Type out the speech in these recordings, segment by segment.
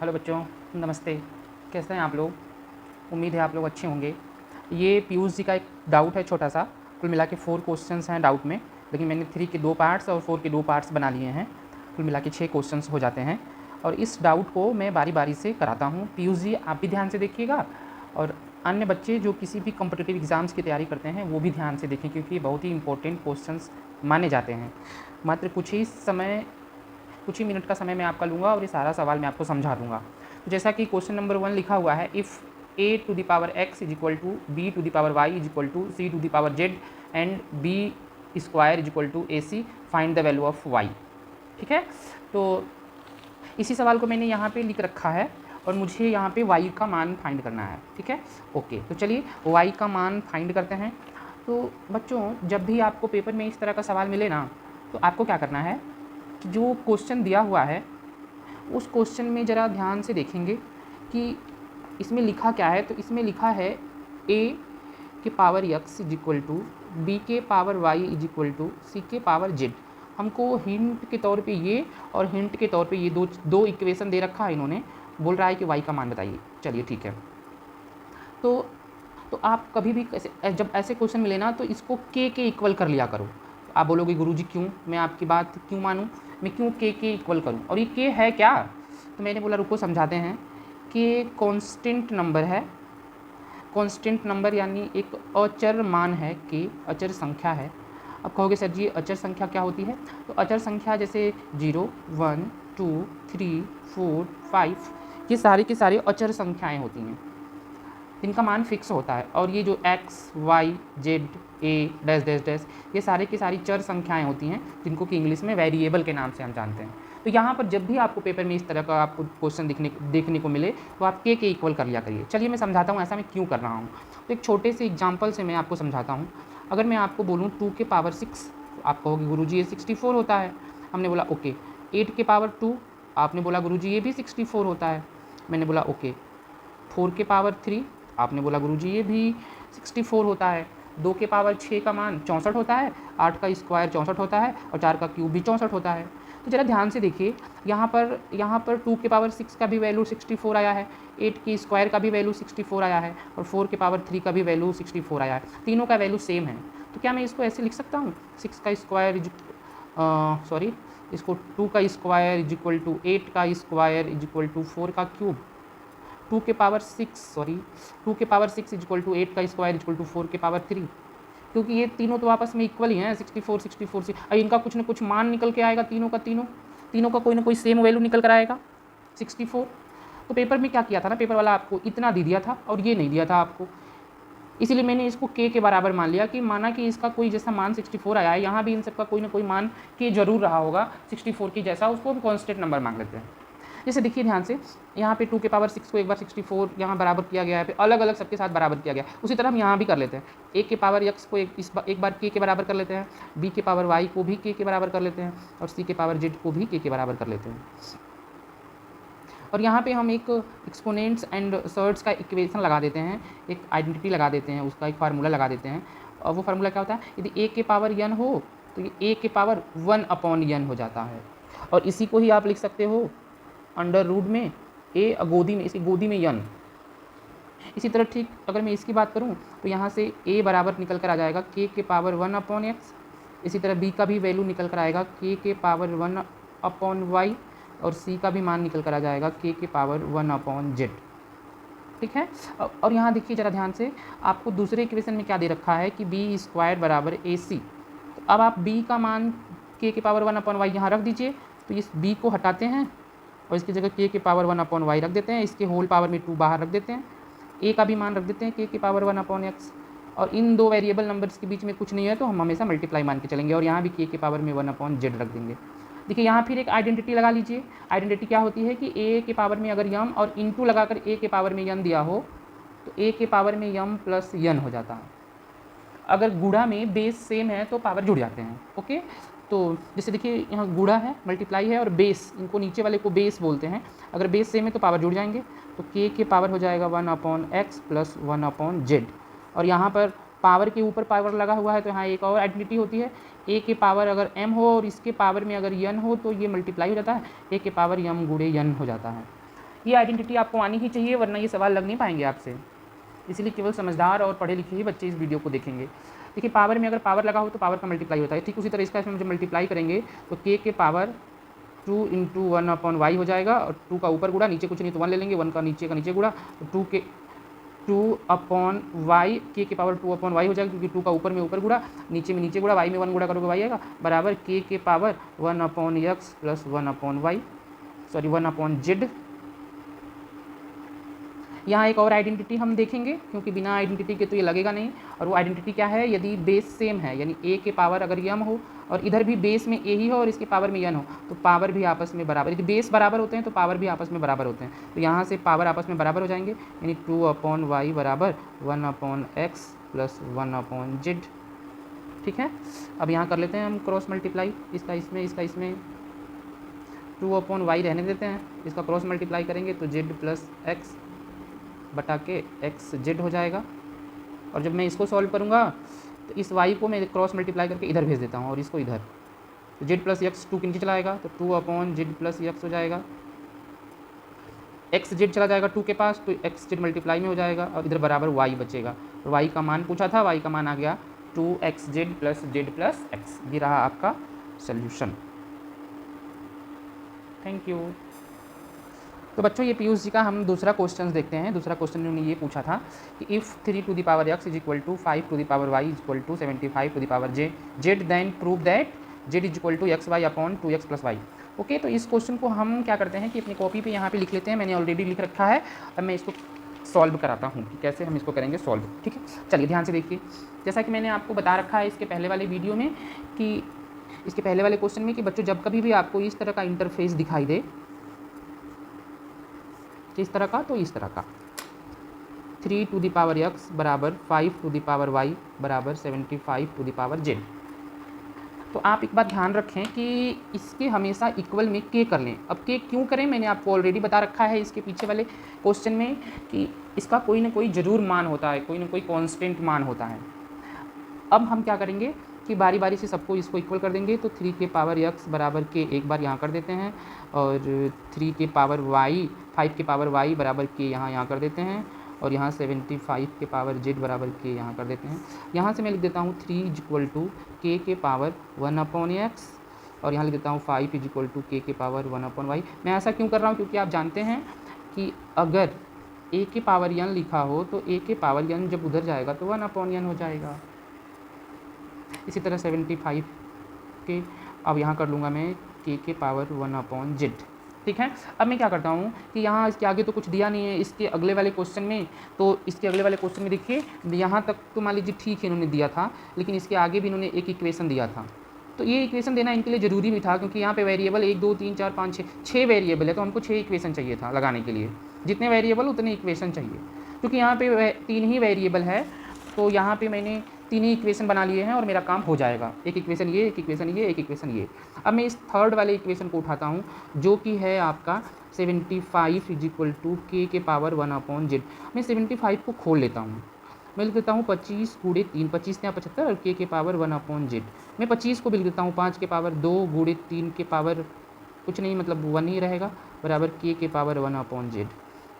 Hello बच्चों, नमस्ते। कैसे हैं आप लोग? उम्मीद है आप लोग अच्छे होंगे। ये पीयूष जी का एक डाउट है छोटा सा। कुल मिला के 4 क्वेश्चंस हैं डाउट में, लेकिन मैंने 3 के 2 पार्ट्स और 4 के 2 पार्ट्स बना लिए हैं। कुल मिला के 6 क्वेश्चंस हो जाते हैं और इस डाउट को मैं बारी बारी से कराता हूँ। पीयूष जी आप भी ध्यान से देखिएगा और अन्य बच्चे जो किसी भी कॉम्पिटिटिव एग्ज़ाम्स की तैयारी करते हैं वो भी ध्यान से देखें, क्योंकि ये बहुत ही इंपॉर्टेंट क्वेश्चंस माने जाते हैं। मात्र कुछ ही मिनट का समय मैं आपका लूँगा और ये सारा सवाल मैं आपको समझा दूँगा। तो जैसा कि क्वेश्चन नंबर 1 लिखा हुआ है, if a to the power x is equal to b to the power y is equal to c to the power z and b square is equal to ac, find the value of y। ठीक है, तो इसी सवाल को मैंने यहाँ पे लिख रखा है और मुझे यहाँ पे y का मान फाइंड करना है। ठीक है, ओके, तो चलिए y का मान फाइंड करते हैं। तो बच्चों, जब भी आपको पेपर में इस तरह का सवाल मिले ना, तो आपको क्या करना है कि जो क्वेश्चन दिया हुआ है उस क्वेश्चन में ज़रा ध्यान से देखेंगे कि इसमें लिखा क्या है। तो इसमें लिखा है a के power x is equal to b के power y is equal to c के पावर z। हमको हिंट के तौर पे ये और हिंट के तौर पे ये दो इक्वेशन दे रखा है इन्होंने। बोल रहा है कि y का मान बताइए। चलिए ठीक है, तो आप कभी भी जब ऐसे क्वेश्चन मिले ना तो इसको के इक्वल कर लिया करो। आप बोलोगे गुरुजी क्यों, मैं आपकी बात क्यों मानूं, मैं क्यों के इक्वल करूं, और ये के है क्या? तो मैंने बोला रुको समझाते हैं कि कांस्टेंट नंबर है। कांस्टेंट नंबर यानी एक अचर मान है, के अचर संख्या है। अब कहोगे सर जी अचर संख्या क्या होती है? तो अचर संख्या जैसे 0, 1, 2, 3, 4, 5 ये सारी की सारी अचर संख्याएं होती हैं, इनका मान फिक्स होता है। और ये जो x, y, z, a dash dash dash ये सारे की सारी चर संख्याएं होती हैं, जिनको कि इंग्लिश में वेरिएबल के नाम से हम जानते हैं। तो यहाँ पर जब भी आपको पेपर में इस तरह का आपको क्वेश्चन देखने को मिले तो आप के इक्वल कर लिया करिए। चलिए मैं समझाता हूँ ऐसा मैं क्यों कर रहा हूँ। तो एक छोटे से एग्जाम्पल से मैं आपको समझाता हूँ। अगर मैं आपको बोलूँ 2 के पावर 6, आप कहोगे गुरुजी ये 64 होता है। हमने बोला ओके। 8 के पावर 2, आपने बोला गुरुजी ये भी 64 होता है। मैंने बोला ओके। 4 के पावर 3, आपने बोला गुरुजी ये भी 64 होता है। 2 के पावर 6 का मान 64 होता है, 8 का स्क्वायर 64 होता है और 4 का क्यूब भी 64 होता है। तो ज़रा ध्यान से देखिए, यहाँ पर 2 के पावर 6 का भी वैल्यू 64 आया है, 8 की स्क्वायर का भी वैल्यू 64 आया है और 4 के पावर 3 का भी वैल्यू 64 आया है। तीनों का वैल्यू सेम है। तो क्या मैं इसको ऐसे लिख सकता हूँ 6 का स्क्वायर इसको 2 का स्क्वायर इज इक्वल टू 8 का स्क्वायर इज इक्वल टू 4 का क्यूब। 2 के पावर 6 इज इक्वल टू 8 का स्क्वायर इक्वल टू 4 के पावर 3, क्योंकि ये तीनों तो आपस में इक्वल ही हैं। 64 से इनका कुछ ना कुछ मान निकल के आएगा, तीनों का कोई ना कोई सेम वैल्यू निकल कर आएगा 64। तो पेपर में क्या किया था ना, पेपर वाला आपको इतना दे दिया था और ये नहीं दिया था आपको, इसीलिए मैंने इसको के बराबर मान लिया कि माना कि इसका कोई जैसा मान 64 आया है, यहाँ भी इन सबका कोई ना कोई मान के जरूर रहा होगा 64 की जैसा, उसको हम कॉन्स्टेंट नंबर मान लेते हैं। जैसे देखिए ध्यान से, यहाँ पे 2 के पावर 6 को एक बार 64 यहाँ बराबर किया गया है, फिर अलग अलग सबके साथ बराबर किया गया। उसी तरह हम यहाँ भी कर लेते हैं। a के पावर x को एक बार के बराबर कर लेते हैं, b के पावर y को भी के बराबर कर लेते हैं और c के पावर z को भी के बराबर कर लेते हैं। और यहाँ पे हम एक एक्सपोनेंट्स एंड सर्ट्स का इक्वेशन लगा देते हैं, एक आइडेंटिटी लगा देते हैं, उसका एक फार्मूला लगा देते हैं। और वो फार्मूला क्या होता है, यदि a के पावर n हो तो ये a के पावर 1/n हो जाता है। और इसी को ही आप लिख सकते हो अंडर रूट में a गोदी में, इसकी गोदी में n। इसी तरह ठीक अगर मैं इसकी बात करूं तो यहाँ से a बराबर निकल कर आ जाएगा k के पावर 1/x। इसी तरह b का भी वैल्यू निकल कर आएगा k के पावर 1/y और c का भी मान निकल कर आ जाएगा k के पावर 1/z। ठीक है, और यहाँ देखिए ज़रा ध्यान से, आपको दूसरे इक्वेशन में क्या दे रखा है कि b स्क्वायर बराबर ac। तो अब आप b का मान k के पावर 1/y यहाँ रख दीजिए, तो इस b को हटाते हैं और इसकी जगह k के पावर 1/y रख देते हैं, इसके होल पावर में 2 बाहर रख देते हैं, a का भी मान रख देते हैं k के पावर 1/x। और इन दो वेरिएबल नंबर्स के बीच में कुछ नहीं है तो हम हमेशा मल्टीप्लाई मान के चलेंगे और यहाँ भी k के पावर में 1/z रख देंगे। देखिए यहाँ फिर एक आइडेंटिटी लगा लीजिए। आइडेंटिटी क्या होती है कि a के पावर में अगर यम और इंटू लगाकर a के पावर में n दिया हो तो a के पावर में यम प्लस n हो जाता है। अगर गुणा में बेस सेम है तो पावर जुड़ जाते हैं। ओके, तो जैसे देखिए यहाँ गुणा है, मल्टीप्लाई है और बेस, इनको नीचे वाले को बेस बोलते हैं। अगर बेस सेम है तो पावर जुड़ जाएंगे, तो k के पावर हो जाएगा 1/x प्लस 1/z। और यहाँ पर पावर के ऊपर पावर लगा हुआ है तो यहाँ एक और आइडेंटिटी होती है, a के पावर अगर m हो और इसके पावर में अगर n हो तो ये मल्टीप्लाई हो जाता है, a के पावर m गुणे n हो जाता है। ये आइडेंटिटी आपको आनी ही चाहिए, वरना ये सवाल लग नहीं पाएंगे आपसे। इसलिए केवल समझदार और पढ़े लिखे ही बच्चे इस वीडियो को देखेंगे। देखिए पावर में अगर पावर लगा हो तो पावर का मल्टीप्लाई होता है, ठीक उसी तरह इसका इसमें जब मल्टीप्लाई करेंगे तो k के पावर 2 इंटू 1/y हो जाएगा, और 2 का ऊपर गुड़ा, नीचे कुछ नहीं तो 1 ले लेंगे, 1 का नीचे गुड़ा, तो 2/y k के पावर 2/y हो जाएगा, क्योंकि 2 का ऊपर में ऊपर गुड़ा, नीचे में नीचे गुड़ा, y में 1 गुड़ा करोगे y आएगा, बराबर k के power 1/x plus 1/y, sorry 1/z। यहाँ एक और आइडेंटिटी हम देखेंगे, क्योंकि बिना आइडेंटिटी के तो ये लगेगा नहीं, और वो आइडेंटिटी क्या है, यदि बेस सेम है, यानी a के पावर अगर m हो और इधर भी बेस में a ही हो और इसके पावर में n हो, तो पावर भी आपस में बराबर, यदि बेस बराबर होते हैं तो पावर भी आपस में बराबर होते हैं, तो यहाँ से पावर आपस में बराबर हो जाएंगे, यानी 2/y बराबर 1/x प्लस 1/z। ठीक है, अब यहाँ कर लेते हैं हम क्रॉस मल्टीप्लाई, इसका इसमें 2/y रहने देते हैं, इसका क्रॉस मल्टीप्लाई करेंगे तो z प्लस x बटा के एक्स जेड हो जाएगा। और जब मैं इसको सॉल्व करूँगा तो इस y को मैं क्रॉस मल्टीप्लाई करके इधर भेज देता हूँ और इसको इधर, तो जेड प्लस एक्स 2 के नीचे चला आएगा, तो 2/z प्लस एक्स हो जाएगा, एक्स जेड चला जाएगा 2 के पास, तो एक्स जेड मल्टीप्लाई में हो जाएगा, और इधर बराबर y बचेगा, और y का मान पूछा था, y का मान आ गया 2xz plus Z plus x. ये रहा आपका सोल्यूशन। Thank you. तो बच्चों ये पीयूष जी का हम दूसरा क्वेश्चन देखते हैं। दूसरा क्वेश्चन उन्होंने ये पूछा था कि if 3 to the power x is equal to 5 to the power y is equal to 75 to the power z then prove that z is equal to xy upon 2x plus y। Okay, तो इस question को हम क्या करते हैं कि अपनी copy पे यहाँ पे लिख लेते हैं, मैंने ऑलरेडी लिख रखा है, अब मैं इसको सॉल्व कराता हूँ कि कैसे हम इसको करेंगे सॉल्व। ठीक है, चलिए ध्यान से देखिए। जैसा कि मैंने आपको बता रखा है इसके पहले वाले वीडियो में, कि इसके पहले वाले क्वेश्चन में, कि बच्चों जब कभी भी आपको इस तरह का इंटरफेस दिखाई दे, किस तरह का, तो इस तरह का 3 टू द पावर x बराबर 5 टू द पावर y बराबर 75 टू द पावर z। तो आप एक बात ध्यान रखें कि इसके हमेशा इक्वल में k कर लें। अब k क्यों करें, मैंने आपको ऑलरेडी बता रखा है इसके पीछे वाले क्वेश्चन में, कि इसका कोई ना कोई ज़रूर मान होता है, कोई ना कोई कांस्टेंट मान होता है। अब हम क्या करेंगे कि बारी बारी से सबको इसको इक्वल कर देंगे, तो 3 के पावर x बराबर k एक बार यहाँ कर देते हैं, और 3 के पावर y 5 के पावर y बराबर k यहाँ कर देते हैं, और यहाँ 75 के पावर z बराबर k यहाँ कर देते हैं। यहाँ से मैं लिख देता हूँ 3 इज इक्वल टू k के पावर 1/x, और यहाँ लिख देता हूँ 5 इज इक्वल टू k के पावर 1/y। मैं ऐसा क्यों कर रहा हूँ, क्योंकि आप जानते हैं कि अगर a के पावर n लिखा हो तो a के पावर n जब उधर जाएगा तो 1/n हो जाएगा। इसी तरह 75 के अब यहाँ कर लूँगा मैं k के पावर 1/z। ठीक है, अब मैं क्या करता हूँ कि यहाँ इसके आगे तो कुछ दिया नहीं है, इसके अगले वाले क्वेश्चन में, तो इसके अगले वाले क्वेश्चन में देखिए यहाँ तक तो मान लीजिए ठीक है इन्होंने दिया था, लेकिन इसके आगे भी इन्होंने एक इक्वेशन दिया था, तो ये इक्वेशन देना इनके लिए ज़रूरी भी था, क्योंकि यहाँ पे वेरिएबल 1 2 3 4 5 6 वेरिएबल है, तो हमको 6 इक्वेशन चाहिए था लगाने के लिए, जितने वेरिएबल उतने इक्वेशन चाहिए। क्योंकि यहाँ पे 3 ही वेरिएबल है, तो यहाँ पे मैंने 3 ही इक्वेशन बना लिए हैं और मेरा काम हो जाएगा। एक इक्वेशन ये, एक इक्वेशन ये, एक इक्वेशन ये। अब मैं इस थर्ड वाले इक्वेशन को उठाता हूँ, जो कि है आपका 75 इज इक्वल टू k के पावर 1/z। मैं 75 को खोल लेता हूँ, मैं लिख देता हूँ 25 गुड़े 3, 25 या 75, और k के पावर 1/z। मैं 25 को भी लिख देता हूँ 5 के पावर 2 गुड़े 3 के पावर कुछ नहीं, मतलब 1 ही रहेगा, बराबर k के पावर 1/z।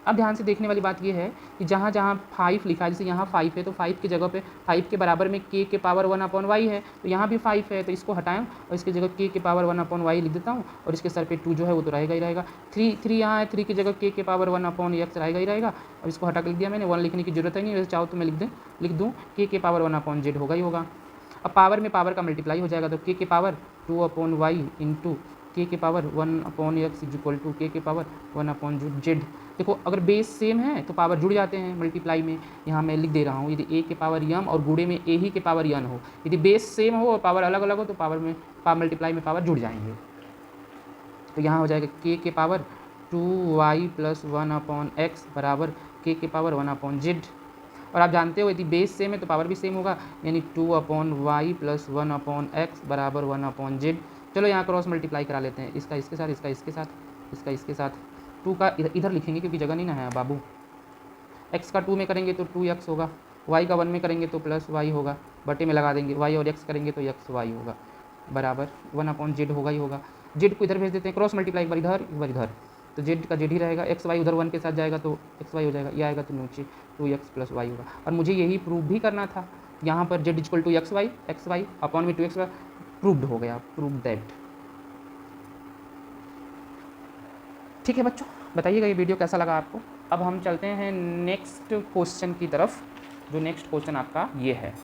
अब ध्यान से देखने वाली बात यह है कि जहाँ जहाँ 5 लिखा है, जैसे यहाँ 5 है तो 5 की जगह पे 5 के बराबर में k के पावर 1/y है, तो यहाँ भी 5 है, तो इसको हटाएं और इसकी जगह k के पावर 1/y लिख देता हूँ, और इसके सर पे 2 जो है वो तो रहेगा ही रहेगा। 3 यहाँ है, 3 की जगह k के पावर 1/x रहेगा ही रहेगा, और इसको हटा कर लिख दिया मैंने, 1 लिखने की जरूरत ही नहीं, वैसे चाहो तो मैं लिख दूँ k के पावर 1/z होगा ही होगा। अब पावर में पावर का मल्टीप्लाई हो जाएगा, तो k के पावर 2/y इंटू k के power 1/x is equal to k के पावर 1/z। देखो अगर बेस सेम है तो पावर जुड़ जाते हैं मल्टीप्लाई में। यहाँ मैं लिख दे रहा हूँ, यदि a के पावर m और गुणे में a ही के पावर n हो, यदि बेस सेम हो और पावर अलग अलग हो तो मल्टीप्लाई में पावर जुड़ जाएंगे। तो यहाँ हो जाएगा k के पावर 2y प्लस 1/x बराबर k के पावर 1/z। और आप जानते हो यदि बेस सेम है तो पावर भी सेम होगा, यानी 2/y प्लस 1/x बराबर 1/z। चलो यहाँ क्रॉस मल्टीप्लाई करा लेते हैं, इसका इसके साथ, इसका इसके साथ, इसका इसके साथ। 2 का इधर लिखेंगे क्योंकि जगह नहीं ना है बाबू। x का 2 में करेंगे तो 2x होगा, y का 1 में करेंगे तो प्लस y होगा, बटे में लगा देंगे, y और x करेंगे तो x y होगा, बराबर 1/z होगा ही होगा। z को इधर भेज देते हैं, क्रॉस मल्टीप्लाई एक बार इधर एक बार इधर, तो जेड का जेड ही रहेगा, एक्स वाई उधर 1 के साथ जाएगा तो एक्स वाई हो जाएगा, ये आएगा तो नीचे 2x प्लस वाई होगा। और मुझे यही प्रूव भी करना था, यहाँ पर z equal to x y upon में 2x वाई प्रूव्ड हो गया, प्रूव दैट। ठीक है बच्चों, बताइएगा ये वीडियो कैसा लगा आपको। अब हम चलते हैं नेक्स्ट क्वेश्चन की तरफ, जो नेक्स्ट क्वेश्चन आपका ये है।